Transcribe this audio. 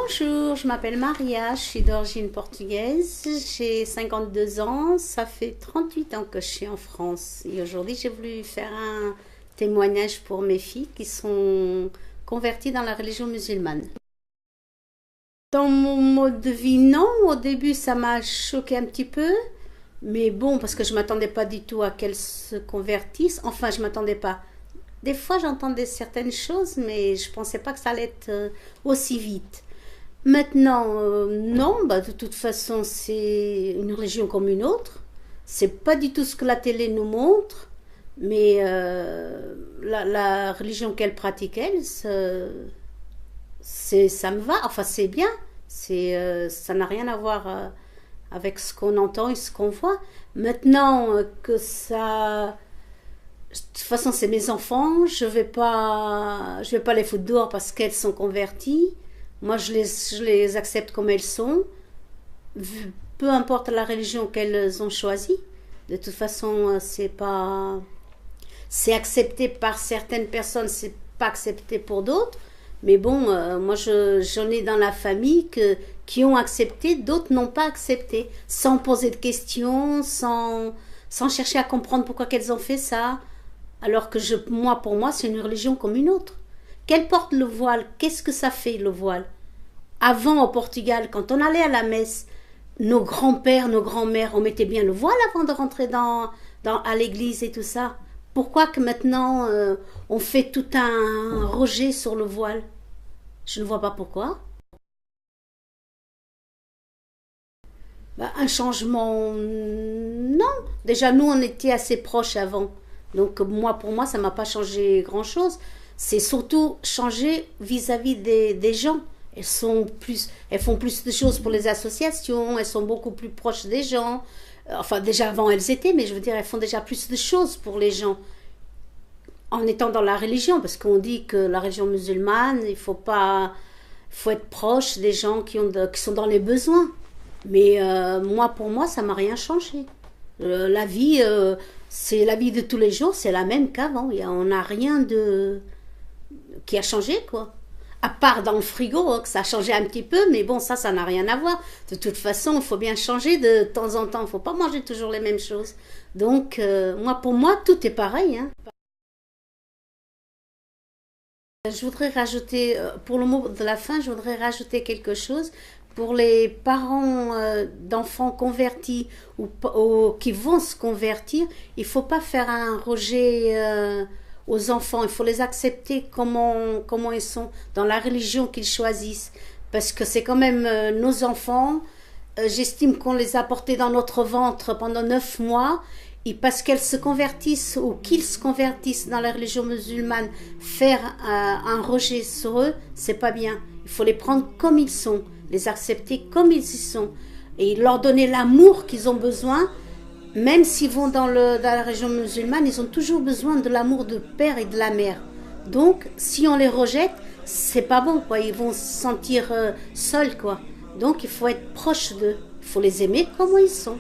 Bonjour, je m'appelle Maria, je suis d'origine portugaise, j'ai 52 ans, ça fait 38 ans que je suis en France. Et aujourd'hui, j'ai voulu faire un témoignage pour mes filles qui sont converties dans la religion musulmane. Dans mon mode de vie, non, au début, ça m'a choqué un petit peu, mais bon, parce que je ne m'attendais pas du tout à qu'elles se convertissent, enfin, je ne m'attendais pas. Des fois, j'entendais certaines choses, mais je ne pensais pas que ça allait être aussi vite. Maintenant, non, bah, de toute façon, c'est une religion comme une autre. C'est pas du tout ce que la télé nous montre, mais la religion qu'elle pratique, elle, ça me va. Enfin, c'est bien. Ça n'a rien à voir avec ce qu'on entend et ce qu'on voit. Maintenant que ça, de toute façon, c'est mes enfants. Je vais pas les foutre dehors parce qu'elles sont converties. Moi, je les accepte comme elles sont, peu importe la religion qu'elles ont choisie. De toute façon, c'est accepté par certaines personnes, c'est pas accepté pour d'autres. Mais bon, moi, j'en ai dans la famille qui ont accepté, d'autres n'ont pas accepté, sans poser de questions, sans chercher à comprendre pourquoi qu'elles ont fait ça. Alors que pour moi, c'est une religion comme une autre. Qu'elle porte le voile, qu'est-ce que ça fait le voile? Avant, au Portugal, quand on allait à la messe, nos grands-pères, nos grands-mères, on mettait bien le voile avant de rentrer à l'église et tout ça. Pourquoi que maintenant, on fait tout un rejet sur le voile? Je ne vois pas pourquoi. Bah, un changement, non. Déjà, nous, on était assez proches avant. Donc, pour moi, ça ne m'a pas changé grand-chose. C'est surtout changer vis-à-vis des gens. Elles font plus de choses pour les associations, elles sont beaucoup plus proches des gens. Enfin, déjà avant, elles étaient, mais je veux dire, elles font déjà plus de choses pour les gens. En étant dans la religion, parce qu'on dit que la religion musulmane, faut être proche des gens qui sont dans les besoins. Mais pour moi, ça m'a rien changé. La vie, c'est la vie de tous les jours, c'est la même qu'avant. On n'a rien qui a changé, quoi. À part dans le frigo, que ça a changé un petit peu, mais bon, ça n'a rien à voir. De toute façon, il faut bien changer de temps en temps. Il ne faut pas manger toujours les mêmes choses. Donc, pour moi, tout est pareil, hein. Je voudrais rajouter, pour le mot de la fin, je voudrais rajouter quelque chose. Pour les parents d'enfants convertis ou qui vont se convertir, il ne faut pas faire un rejet aux enfants. Il faut les accepter comment ils sont, dans la religion qu'ils choisissent. Parce que c'est quand même nos enfants. J'estime qu'on les a portés dans notre ventre pendant 9 mois. Et parce qu'elles se convertissent ou qu'ils se convertissent dans la religion musulmane, faire un rejet sur eux, c'est pas bien. Il faut les prendre comme ils sont, les accepter comme ils y sont et leur donner l'amour qu'ils ont besoin. Même s'ils vont dans la religion musulmane, ils ont toujours besoin de l'amour du père et de la mère. Donc, si on les rejette, c'est pas bon, quoi. Ils vont se sentir seuls, quoi. Donc, il faut être proche d'eux. Il faut les aimer comme ils sont.